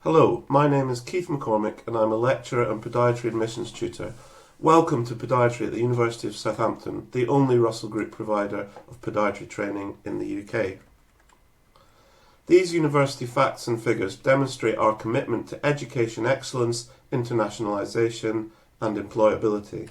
Hello, my name is Keith McCormick and I'm a lecturer and podiatry admissions tutor. Welcome to Podiatry at the University of Southampton, the only Russell Group provider of podiatry training in the UK. These university facts and figures demonstrate our commitment to education excellence, internationalisation and employability.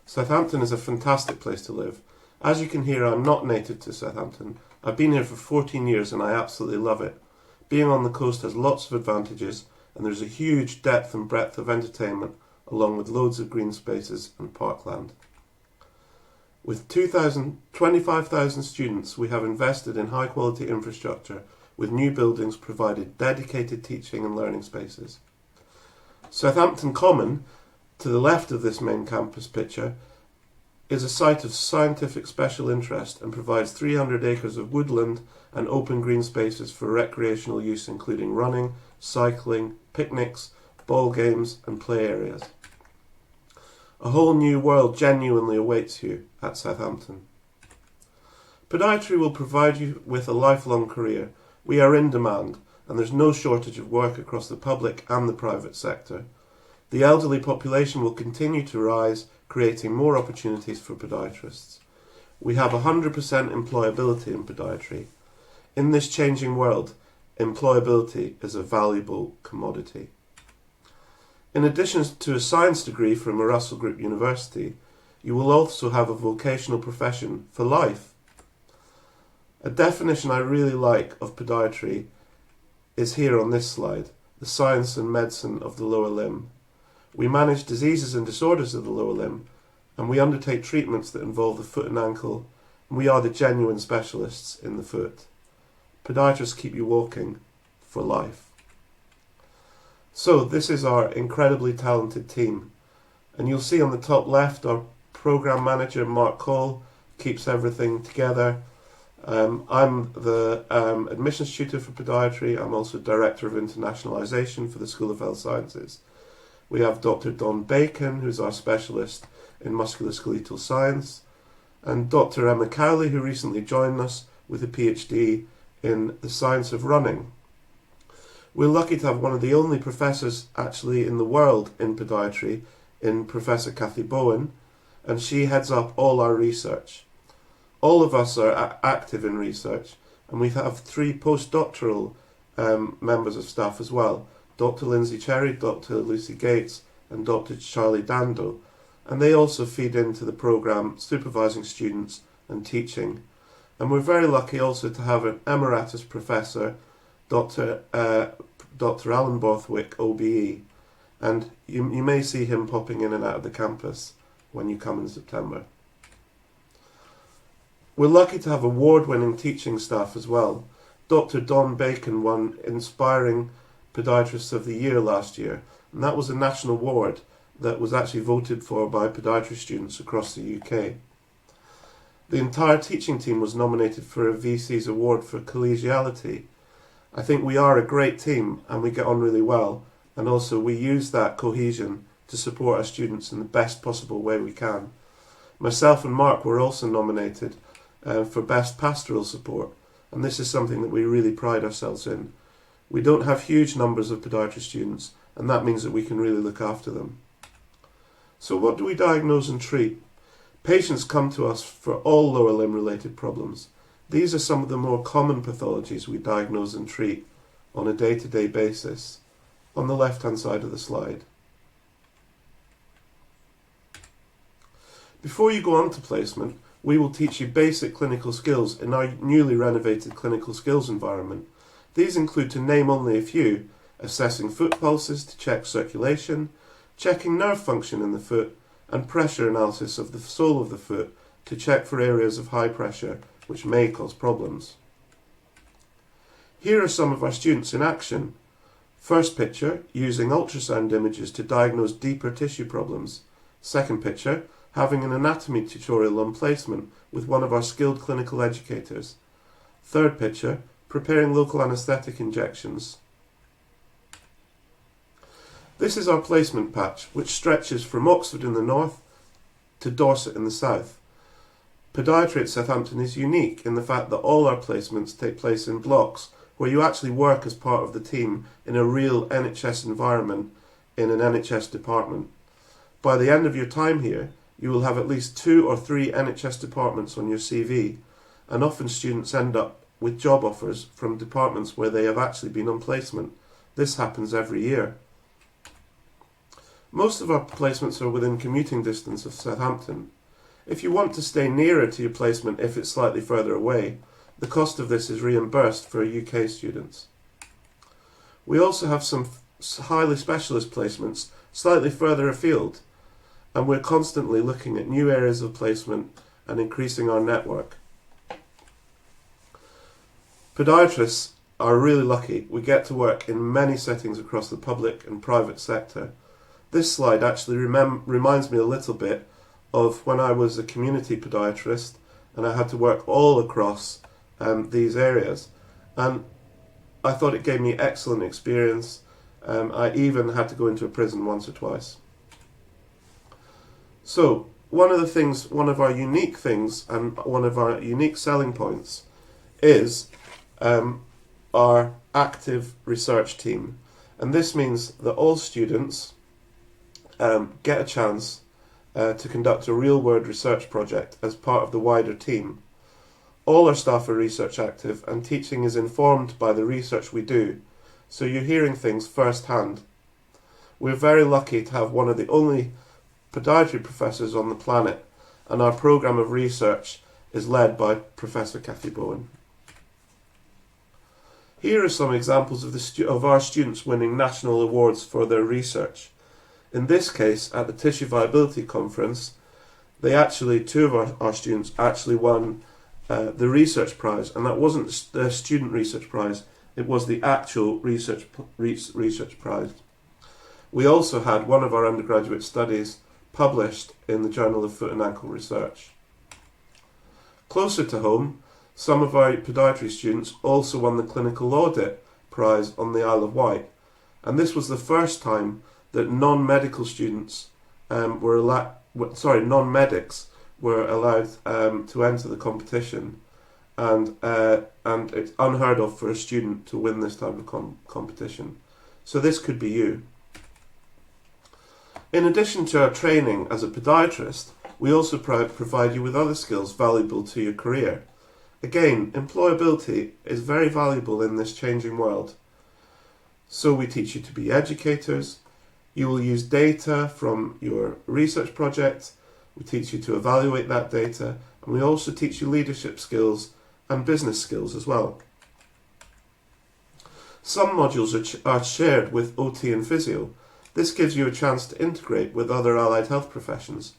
Southampton is a fantastic place to live. As you can hear, I'm not native to Southampton. I've been here for 14 years and I absolutely love it. Being on the coast has lots of advantages and there's a huge depth and breadth of entertainment along with loads of green spaces and parkland. With 25,000 students, we have invested in high quality infrastructure with new buildings provided dedicated teaching and learning spaces. Southampton Common, to the left of this main campus picture, is a site of scientific special interest and provides 300 acres of woodland and open green spaces for recreational use including running, cycling, picnics, ball games and play areas. A whole new world genuinely awaits you at Southampton. Podiatry will provide you with a lifelong career. We are in demand and there's no shortage of work across the public and the private sector. The elderly population will continue to rise, creating more opportunities for podiatrists. We have 100% employability in podiatry. In this changing world, employability is a valuable commodity. In addition to a science degree from a Russell Group university, you will also have a vocational profession for life. A definition I really like of podiatry is here on this slide, the science and medicine of the lower limb. We manage diseases and disorders of the lower limb, and we undertake treatments that involve the foot and ankle, and we are the genuine specialists in the foot. Podiatrists keep you walking for life. So this is our incredibly talented team, and you'll see on the top left our program manager Mark Cole keeps everything together. I'm the admissions tutor for podiatry. I'm also director of internationalisation for the School of Health Sciences. We have Dr. Don Bacon, who's our specialist in musculoskeletal science, and Dr. Emma Cowley, who recently joined us with a PhD in the science of running. We're lucky to have one of the only professors actually in the world in podiatry, in Professor Cathy Bowen, and she heads up all our research. All of us are active in research, and we have 3 postdoctoral members of staff as well. Dr. Lindsay Cherry, Dr. Lucy Gates and Dr. Charlie Dando, and they also feed into the programme supervising students and teaching. And we're very lucky also to have an emeritus professor, Dr. Alan Borthwick, OBE, and you may see him popping in and out of the campus when you come in September. We're lucky to have award-winning teaching staff as well. Dr. Don Bacon won Inspiring Podiatrists of the Year last year, and that was a national award that was actually voted for by podiatry students across the UK. The entire teaching team was nominated for a VC's award for collegiality. I think we are a great team and we get on really well, and also we use that cohesion to support our students in the best possible way we can. Myself and Mark were also nominated for Best Pastoral Support, and this is something that we really pride ourselves in. We don't have huge numbers of podiatry students, and that means that we can really look after them. So what do we diagnose and treat? Patients come to us for all lower limb related problems. These are some of the more common pathologies we diagnose and treat on a day-to-day basis, on the left-hand side of the slide. Before you go on to placement, we will teach you basic clinical skills in our newly renovated clinical skills environment. These include, to name only a few, assessing foot pulses to check circulation, checking nerve function in the foot, and pressure analysis of the sole of the foot to check for areas of high pressure which may cause problems. Here are some of our students in action. First picture, using ultrasound images to diagnose deeper tissue problems. Second picture, having an anatomy tutorial on placement with one of our skilled clinical educators. Third picture, preparing local anaesthetic injections. This is our placement patch, which stretches from Oxford in the north to Dorset in the south. Podiatry at Southampton is unique in the fact that all our placements take place in blocks where you actually work as part of the team in a real NHS environment in an NHS department. By the end of your time here, you will have at least 2 or 3 NHS departments on your CV, and often students end up with job offers from departments where they have actually been on placement. This happens every year. Most of our placements are within commuting distance of Southampton. If you want to stay nearer to your placement if it's slightly further away, the cost of this is reimbursed for UK students. We also have some highly specialist placements slightly further afield, and we're constantly looking at new areas of placement and increasing our network. Podiatrists are really lucky. We get to work in many settings across the public and private sector. This slide actually reminds me a little bit of when I was a community podiatrist and I had to work all across these areas, and I thought it gave me excellent experience. I even had to go into a prison once or twice. So one of our unique things and one of our unique selling points is our active research team, and this means that all students get a chance to conduct a real-world research project as part of the wider team. All our staff are research active, and teaching is informed by the research we do, so you're hearing things firsthand. We're very lucky to have one of the only podiatry professors on the planet, and our programme of research is led by Professor Kathy Bowen. Here are some examples of our students winning national awards for their research. In this case, at the Tissue Viability Conference, two of our students actually won the research prize, and that wasn't the student research prize, it was the actual research prize. We also had one of our undergraduate studies published in the Journal of Foot and Ankle Research. Closer to home, some of our podiatry students also won the Clinical Audit Prize on the Isle of Wight, and this was the first time that non-medical students non-medics were allowed to enter the competition, and it's unheard of for a student to win this type of competition. So this could be you. In addition to our training as a podiatrist, we also provide you with other skills valuable to your career. Again, employability is very valuable in this changing world. So we teach you to be educators. You will use data from your research project. We teach you to evaluate that data, and we also teach you leadership skills and business skills as well. Some modules are shared with OT and physio. This gives you a chance to integrate with other allied health professions.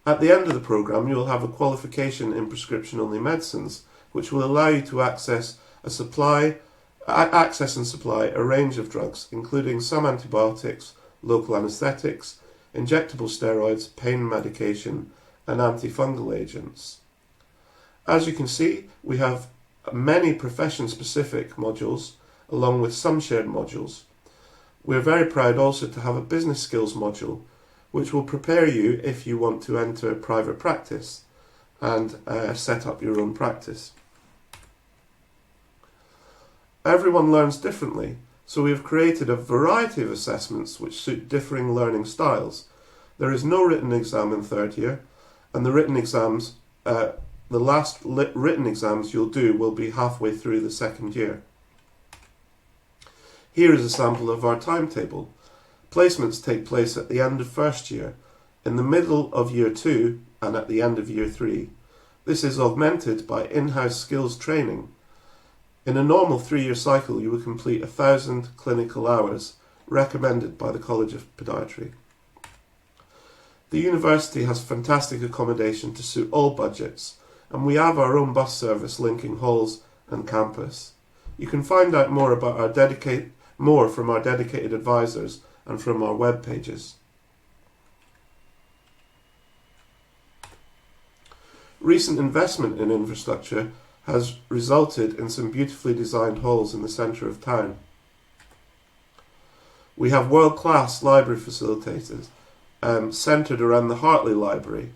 At the end of the programme, you will have a qualification in prescription-only medicines, which will allow you to access and supply a range of drugs, including some antibiotics, local anaesthetics, injectable steroids, pain medication, and antifungal agents. As you can see, we have many profession-specific modules, along with some shared modules. We're very proud also to have a business skills module, which will prepare you if you want to enter private practice and set up your own practice. Everyone learns differently, so we have created a variety of assessments which suit differing learning styles. There is no written exam in third year, and the last written exams you'll do will be halfway through the second year. Here is a sample of our timetable. Placements take place at the end of first year, in the middle of year 2, and at the end of year 3. This is augmented by in-house skills training. In a normal 3-year cycle, you will complete 1,000 clinical hours recommended by the College of Podiatry. The university has fantastic accommodation to suit all budgets, and we have our own bus service linking halls and campus. You can find out more about from our dedicated advisors and from our web pages. Recent investment in infrastructure has resulted in some beautifully designed halls in the centre of town. We have world-class library facilitators centred around the Hartley Library,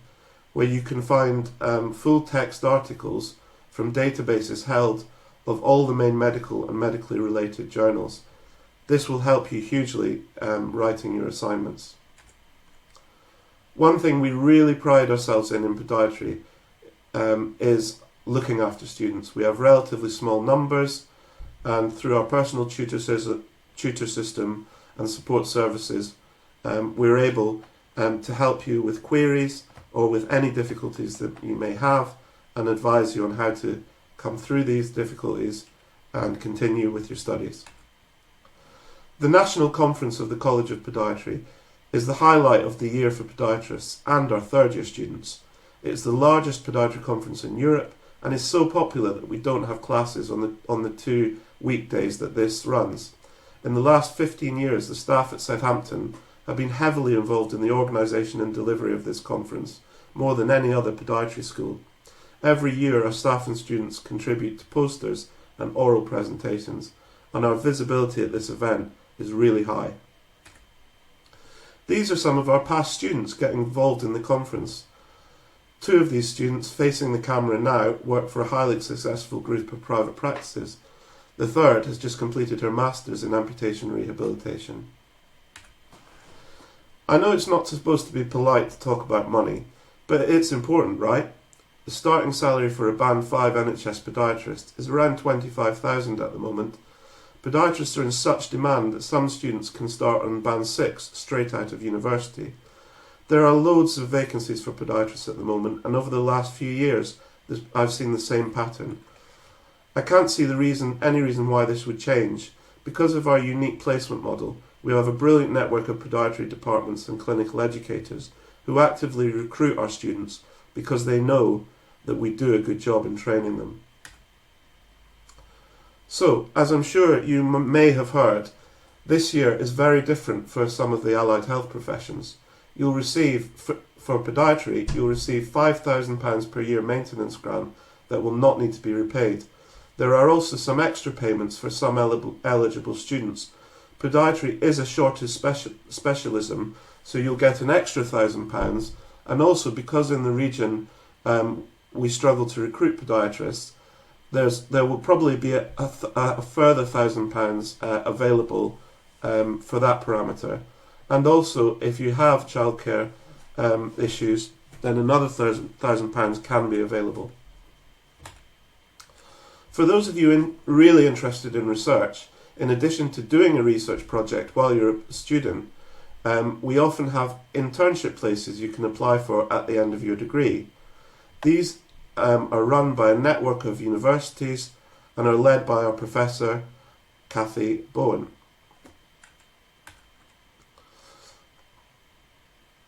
where you can find full-text articles from databases held of all the main medical and medically related journals. This will help you hugely writing your assignments. One thing we really pride ourselves in podiatry is looking after students. We have relatively small numbers, and through our personal tutor system and support services, we're able to help you with queries or with any difficulties that you may have, and advise you on how to come through these difficulties and continue with your studies. The National Conference of the College of Podiatry is the highlight of the year for podiatrists and our third year students. It's the largest podiatry conference in Europe and is so popular that we don't have classes on the 2 weekdays that this runs. In the last 15 years, the staff at Southampton have been heavily involved in the organisation and delivery of this conference, more than any other podiatry school. Every year our staff and students contribute to posters and oral presentations, and our visibility at this event is really high. These are some of our past students getting involved in the conference. 2 of these students facing the camera now work for a highly successful group of private practices. The third has just completed her Masters in Amputation Rehabilitation. I know it's not supposed to be polite to talk about money, but it's important, right? The starting salary for a Band 5 NHS podiatrist is around £25,000 at the moment. Podiatrists are in such demand that some students can start on Band 6 straight out of university. There are loads of vacancies for podiatrists at the moment, and over the last few years I've seen the same pattern. I can't see any reason why this would change. Because of our unique placement model, we have a brilliant network of podiatry departments and clinical educators who actively recruit our students because they know that we do a good job in training them. So, as I'm sure you may have heard, this year is very different for some of the allied health professions. You'll receive, for podiatry, you'll receive £5,000 per year maintenance grant that will not need to be repaid. There are also some extra payments for some eligible students. Podiatry is a shortage specialism, so you'll get an extra £1,000, and also because in the region we struggle to recruit podiatrists, there will probably be a further £1,000 available for that parameter. And also, if you have childcare issues, then another £1,000 can be available. For those of you really interested in research, in addition to doing a research project while you're a student, we often have internship places you can apply for at the end of your degree. These are run by a network of universities and are led by our professor, Cathy Bowen.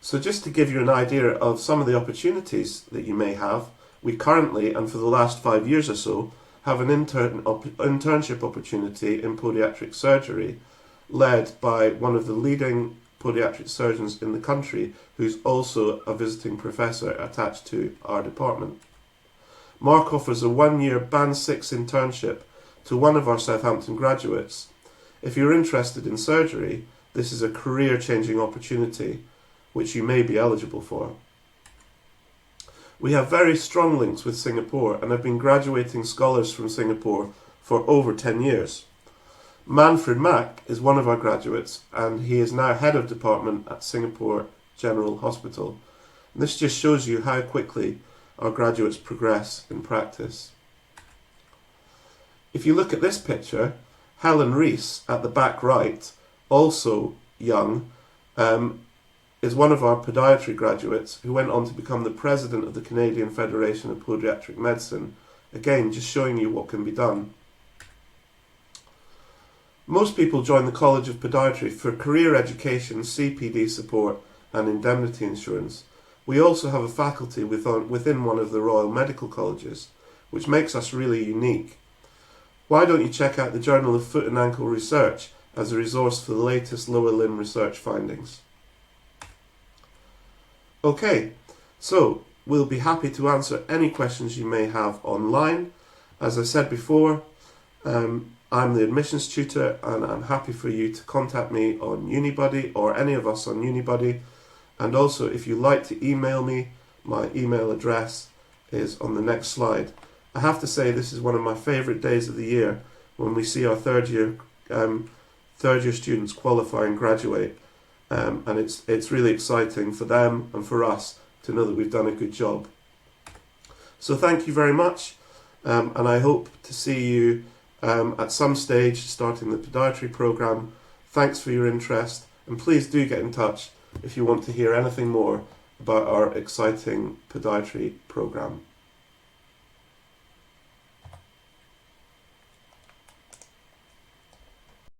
So just to give you an idea of some of the opportunities that you may have, we currently, and for the last 5 years or so, have an internship opportunity in podiatric surgery led by one of the leading podiatric surgeons in the country who's also a visiting professor attached to our department. Mark offers a 1-year Band 6 internship to one of our Southampton graduates. If you're interested in surgery, this is a career-changing opportunity which you may be eligible for. We have very strong links with Singapore and have been graduating scholars from Singapore for over 10 years. Manfred Mack is one of our graduates and he is now head of department at Singapore General Hospital. And this just shows you how quickly our graduates progress in practice. If you look at this picture, Helen Rees at the back right, also young, is one of our podiatry graduates who went on to become the president of the Canadian Federation of Podiatric Medicine. Again, just showing you what can be done. Most people join the College of Podiatry for career education, CPD support and indemnity insurance. We also have a faculty within one of the Royal Medical Colleges, which makes us really unique. Why don't you check out the Journal of Foot and Ankle Research as a resource for the latest lower limb research findings? Okay, so we'll be happy to answer any questions you may have online. As I said before, I'm the admissions tutor and I'm happy for you to contact me on Unibuddy or any of us on Unibuddy. And also, if you'd like to email me, my email address is on the next slide. I have to say this is one of my favourite days of the year when we see our third year students qualify and graduate, and it's really exciting for them and for us to know that we've done a good job. So thank you very much, and I hope to see you at some stage starting the podiatry programme. Thanks for your interest, and please do get in touch if you want to hear anything more about our exciting podiatry programme.